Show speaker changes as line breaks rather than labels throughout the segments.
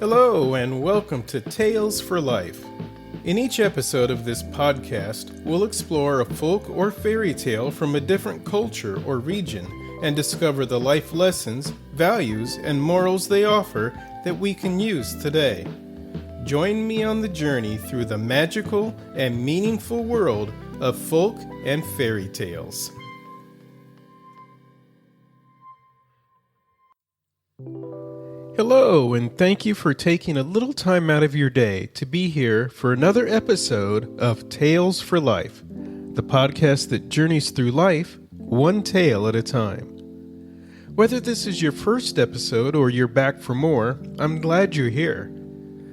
Hello, and welcome to Tales for Life. In each episode of this podcast, we'll explore a folk or fairy tale from a different culture or region and discover the life lessons, values, and morals they offer that we can use today. Join me on the journey through the magical and meaningful world of folk and fairy tales. Hello, and thank you for taking a little time out of your day to be here for another episode of Tales for Life, the podcast that journeys through life one tale at a time. Whether this is your first episode or you're back for more, I'm glad you're here.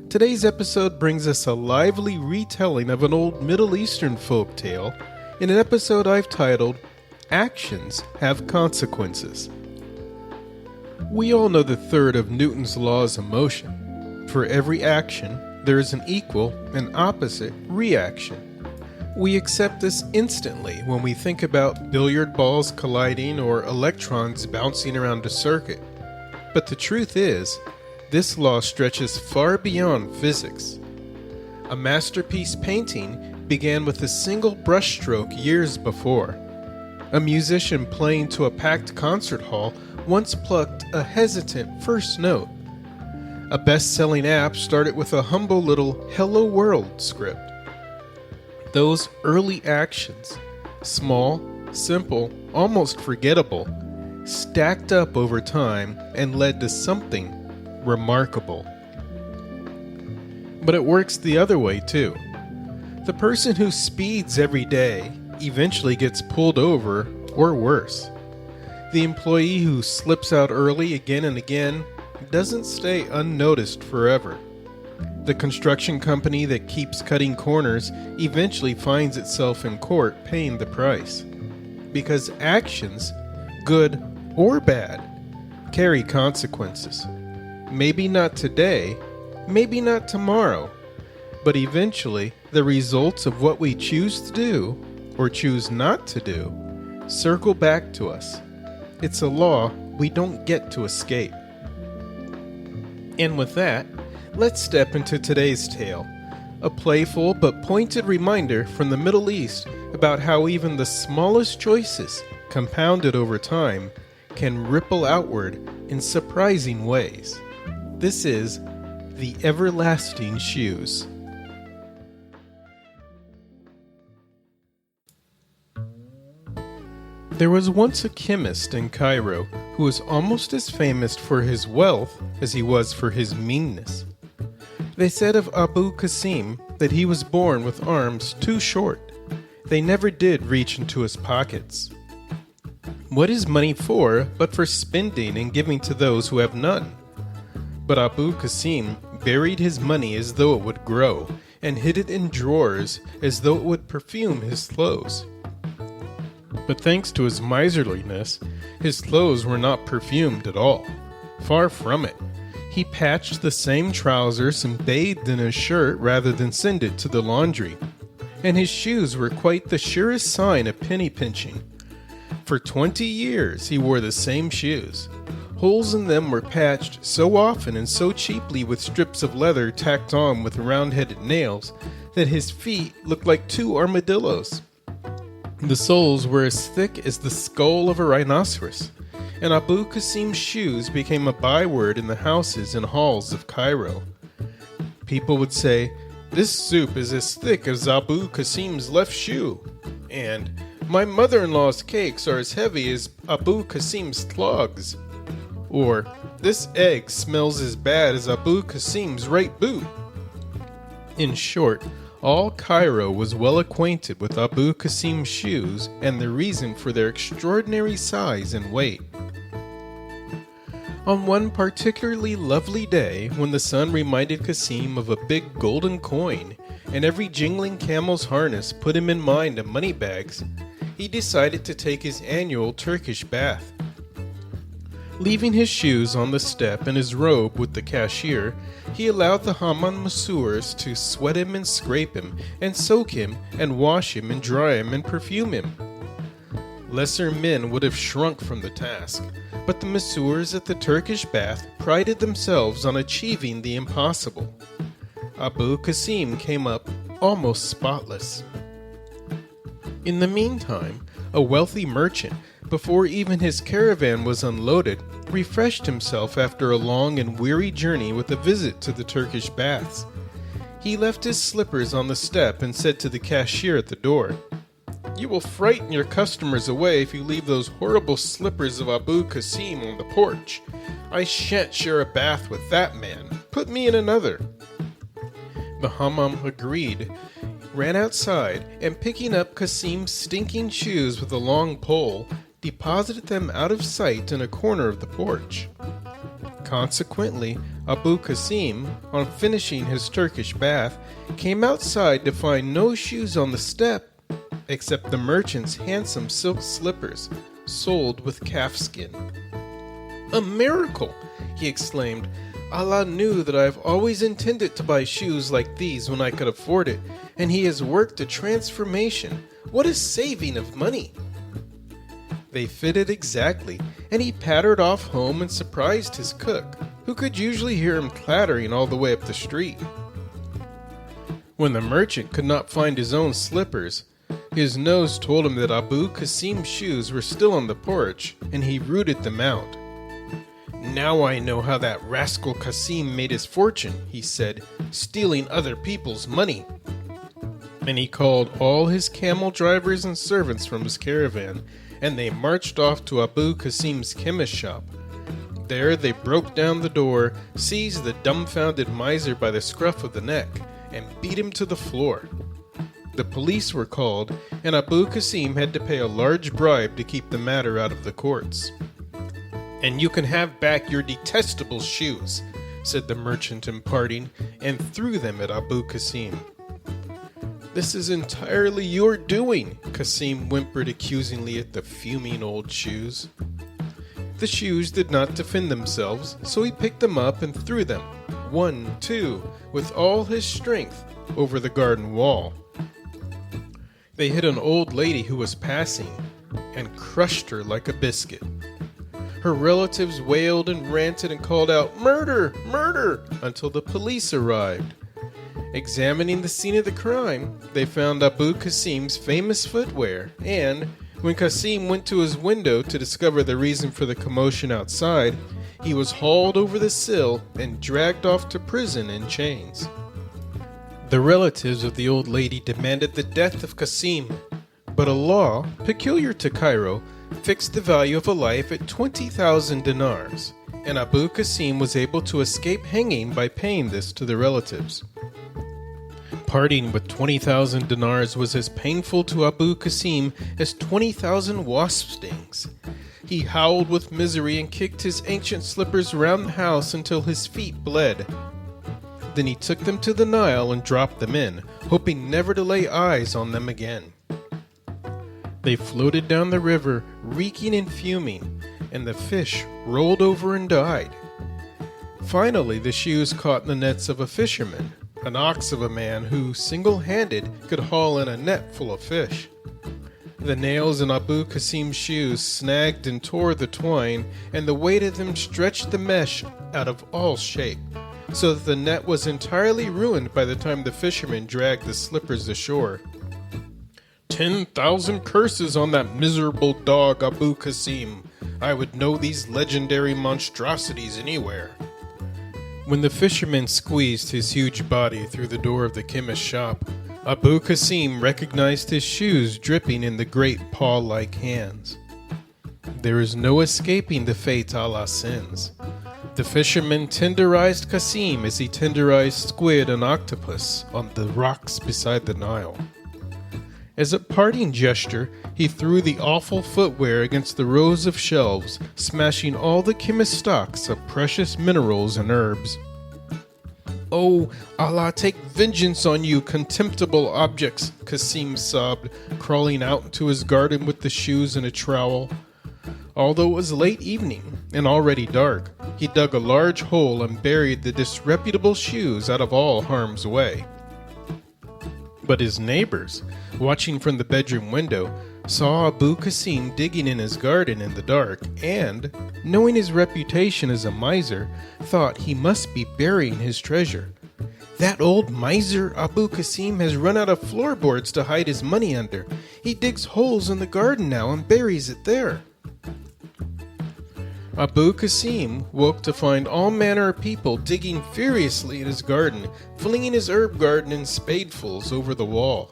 Today's episode brings us a lively retelling of an old Middle Eastern folk tale in an episode I've titled, Actions Have Consequences. We all know the third of Newton's laws of motion. For every action, there is an equal and opposite reaction. We accept this instantly when we think about billiard balls colliding or electrons bouncing around a circuit. But the truth is, this law stretches far beyond physics. A masterpiece painting began with a single brushstroke years before. A musician playing to a packed concert hall once plucked a hesitant first note. A best-selling app started with a humble little Hello World script. Those early actions, small, simple, almost forgettable, stacked up over time and led to something remarkable. But it works the other way too. The person who speeds every day eventually gets pulled over, or worse. The employee who slips out early again and again doesn't stay unnoticed forever. The construction company that keeps cutting corners eventually finds itself in court paying the price. Because actions, good or bad, carry consequences. Maybe not today, maybe not tomorrow, but eventually the results of what we choose to do or choose not to do circle back to us. It's a law we don't get to escape. And with that, let's step into today's tale, a playful but pointed reminder from the Middle East about how even the smallest choices, compounded over time, can ripple outward in surprising ways. This is The Everlasting Shoes. There was once a chemist in Cairo who was almost as famous for his wealth as he was for his meanness. They said of Abu Kassim that he was born with arms too short. They never did reach into his pockets. What is money for but for spending and giving to those who have none? But Abu Kassim buried his money as though it would grow, and hid it in drawers as though it would perfume his clothes. But thanks to his miserliness, his clothes were not perfumed at all. Far from it. He patched the same trousers and bathed in his shirt rather than send it to the laundry. And his shoes were quite the surest sign of penny pinching. For 20 years he wore the same shoes. Holes in them were patched so often and so cheaply with strips of leather tacked on with round-headed nails that his feet looked like two armadillos. The soles were as thick as the skull of a rhinoceros, and Abu Kassim's shoes became a byword in the houses and halls of Cairo. People would say, "This soup is as thick as Abu Kassim's left shoe," and "My mother-in-law's cakes are as heavy as Abu Kassim's clogs," or "This egg smells as bad as Abu Kassim's right boot." In short, all Cairo was well acquainted with Abu Kassim's shoes and the reason for their extraordinary size and weight. On one particularly lovely day, when the sun reminded Kassim of a big golden coin, and every jingling camel's harness put him in mind of money bags, he decided to take his annual Turkish bath. Leaving his shoes on the step and his robe with the cashier, he allowed the Hammam masseurs to sweat him and scrape him, and soak him, and wash him, and dry him, and perfume him. Lesser men would have shrunk from the task, But the masseurs at the Turkish bath prided themselves on achieving the impossible. Abu Kassim came up almost spotless. In the meantime, a wealthy merchant, before even his caravan was unloaded, refreshed himself after a long and weary journey with a visit to the Turkish baths. He left his slippers on the step and said to the cashier at the door, "You will frighten your customers away if you leave those horrible slippers of Abu Kassim on the porch. I shan't share a bath with that man. Put me in another." The hammam agreed, ran outside, and picking up Kassim's stinking shoes with a long pole, deposited them out of sight in a corner of the porch. Consequently, Abu Kassim, on finishing his Turkish bath, came outside to find no shoes on the step, except the merchant's handsome silk slippers, soled with calfskin. "A miracle!" he exclaimed. "Allah knew that I have always intended to buy shoes like these when I could afford it, and He has worked a transformation. What a saving of money!" They fitted exactly, and he pattered off home and surprised his cook, who could usually hear him clattering all the way up the street. When the merchant could not find his own slippers, his nose told him that Abu Kassim's shoes were still on the porch, and he rooted them out. "Now I know how that rascal Kassim made his fortune," he said, "stealing other people's money." And he called all his camel drivers and servants from his caravan, and they marched off to Abu Kassim's chemist shop. There they broke down the door, seized the dumbfounded miser by the scruff of the neck, and beat him to the floor. The police were called, and Abu Kassim had to pay a large bribe to keep the matter out of the courts. "And you can have back your detestable shoes," said the merchant in parting, and threw them at Abu Kassim. "This is entirely your doing," Kassim whimpered accusingly at the fuming old shoes. The shoes did not defend themselves, so he picked them up and threw them, 1, 2, with all his strength, over the garden wall. They hit an old lady who was passing, and crushed her like a biscuit. Her relatives wailed and ranted and called out, "Murder! Murder!" until the police arrived. Examining the scene of the crime, they found Abu Kassim's famous footwear, and when Kassim went to his window to discover the reason for the commotion outside, he was hauled over the sill and dragged off to prison in chains. The relatives of the old lady demanded the death of Kassim, but a law, peculiar to Cairo, fixed the value of a life at 20,000 dinars, and Abu Kassim was able to escape hanging by paying this to the relatives. Parting with 20,000 dinars was as painful to Abu Kassim as 20,000 wasp stings. He howled with misery and kicked his ancient slippers around the house until his feet bled. Then he took them to the Nile and dropped them in, hoping never to lay eyes on them again. They floated down the river, reeking and fuming, and the fish rolled over and died. Finally, the shoes caught in the nets of a fisherman, an ox of a man who, single-handed, could haul in a net full of fish. The nails in Abu Kassim's shoes snagged and tore the twine, and the weight of them stretched the mesh out of all shape, so that the net was entirely ruined by the time the fisherman dragged the slippers ashore. 10,000 curses on that miserable dog Abu Kassim. I would know these legendary monstrosities anywhere. When the fisherman squeezed his huge body through the door of the chemist's shop, Abu Kassim recognized his shoes dripping in the great paw-like hands. There is no escaping the fate Allah sends. The fisherman tenderized Kassim as he tenderized squid and octopus on the rocks beside the Nile. As a parting gesture, he threw the awful footwear against the rows of shelves, smashing all the chemist's stocks of precious minerals and herbs. "Oh, Allah take vengeance on you, contemptible objects," Kassim sobbed, crawling out into his garden with the shoes and a trowel. Although it was late evening and already dark, he dug a large hole and buried the disreputable shoes out of all harm's way. But his neighbors, watching from the bedroom window, saw Abu Kassim digging in his garden in the dark and, knowing his reputation as a miser, thought he must be burying his treasure. "That old miser Abu Kassim has run out of floorboards to hide his money under. He digs holes in the garden now and buries it there." Abu Kassim woke to find all manner of people digging furiously in his garden, flinging his herb garden in spadefuls over the wall.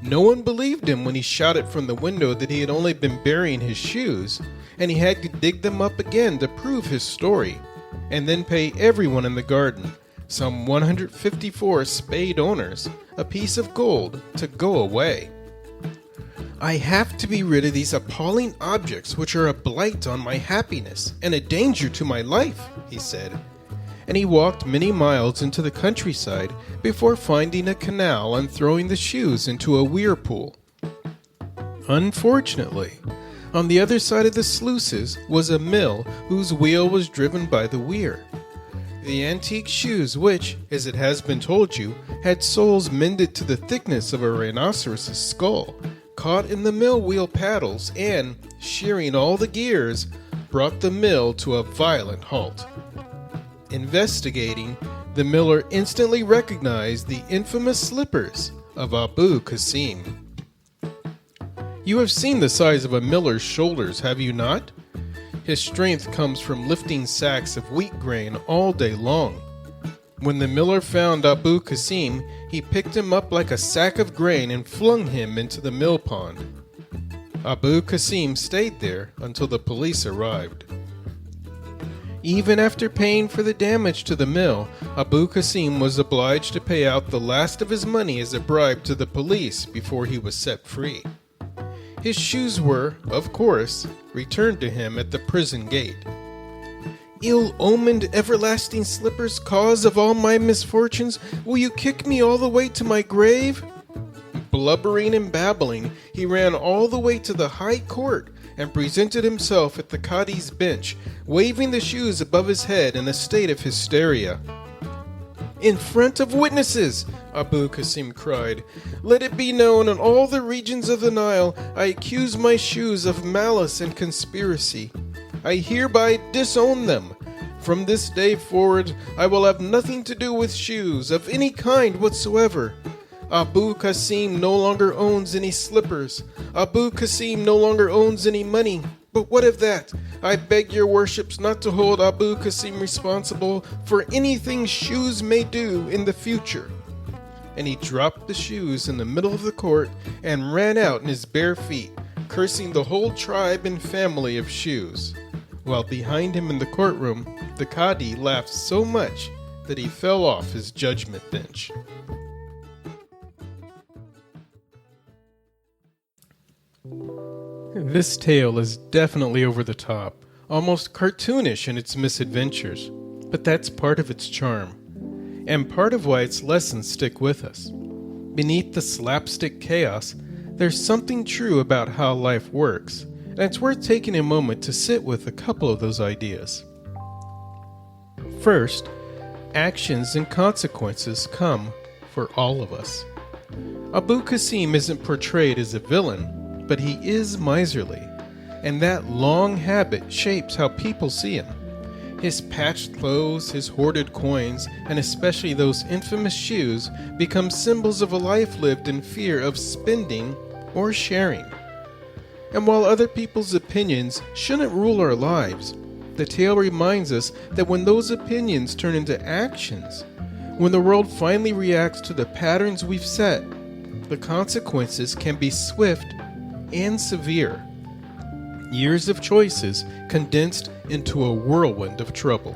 No one believed him when he shouted from the window that he had only been burying his shoes, and he had to dig them up again to prove his story, and then pay everyone in the garden, some 154 spade owners, a piece of gold to go away. "I have to be rid of these appalling objects which are a blight on my happiness and a danger to my life," he said, and he walked many miles into the countryside before finding a canal and throwing the shoes into a whirlpool. Unfortunately, on the other side of the sluices was a mill whose wheel was driven by the weir. The antique shoes which, as it has been told you, had soles mended to the thickness of a rhinoceros's skull, caught in the mill wheel paddles and, shearing all the gears, brought the mill to a violent halt. Investigating, the miller instantly recognized the infamous slippers of Abu Kassim. You have seen the size of a miller's shoulders, have you not? His strength comes from lifting sacks of wheat grain all day long. When the miller found Abu Kassim, he picked him up like a sack of grain and flung him into the mill pond. Abu Kassim stayed there until the police arrived. Even after paying for the damage to the mill, Abu Kassim was obliged to pay out the last of his money as a bribe to the police before he was set free. His shoes were, of course, returned to him at the prison gate. "Ill-omened everlasting slippers, cause of all my misfortunes, will you kick me all the way to my grave?" Blubbering and babbling, he ran all the way to the high court and presented himself at the Qadi's bench, waving the shoes above his head in a state of hysteria. "In front of witnesses," Abu Kassim cried, "let it be known in all the regions of the Nile, I accuse my shoes of malice and conspiracy. I hereby disown them. From this day forward, I will have nothing to do with shoes of any kind whatsoever. Abu Kassim no longer owns any slippers. Abu Kassim no longer owns any money. But what of that? I beg your worships not to hold Abu Kassim responsible for anything shoes may do in the future." And he dropped the shoes in the middle of the court and ran out in his bare feet, cursing the whole tribe and family of shoes. While behind him in the courtroom, the Qadi laughed so much that he fell off his judgment bench. This tale is definitely over the top, almost cartoonish in its misadventures, but that's part of its charm, and part of why its lessons stick with us. Beneath the slapstick chaos, there's something true about how life works, and it's worth taking a moment to sit with a couple of those ideas. First, actions and consequences come for all of us. Abu Kassim isn't portrayed as a villain, but he is miserly, and that long habit shapes how people see him. His patched clothes, his hoarded coins, and especially those infamous shoes become symbols of a life lived in fear of spending or sharing. And while other people's opinions shouldn't rule our lives, the tale reminds us that when those opinions turn into actions, when the world finally reacts to the patterns we've set, the consequences can be swift and severe. Years of choices condensed into a whirlwind of trouble.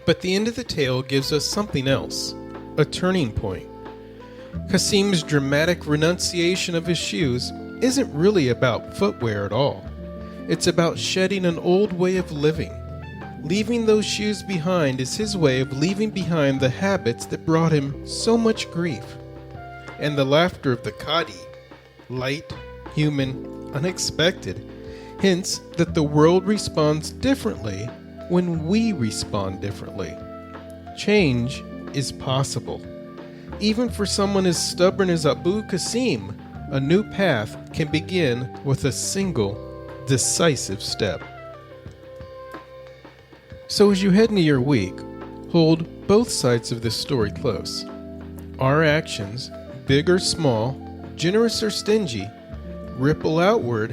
But the end of the tale gives us something else, a turning point. Kassim's dramatic renunciation of his shoes isn't really about footwear at all. It's about shedding an old way of living. Leaving those shoes behind is his way of leaving behind the habits that brought him so much grief. And the laughter of the Qadi, light, human, unexpected, hints that the world responds differently when we respond differently. Change is possible. Even for someone as stubborn as Abu Kassim, a new path can begin with a single, decisive step. So as you head into your week, hold both sides of this story close. Our actions, big or small, generous or stingy, ripple outward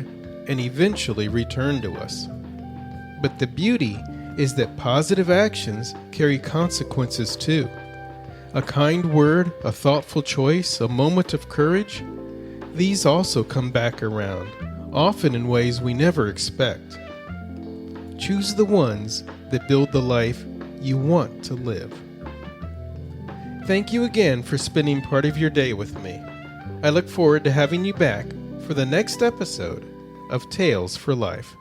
and eventually return to us. But the beauty is that positive actions carry consequences too. A kind word, a thoughtful choice, a moment of courage, these also come back around, often in ways we never expect. Choose the ones that build the life you want to live. Thank you again for spending part of your day with me. I look forward to having you back for the next episode of Tales for Life.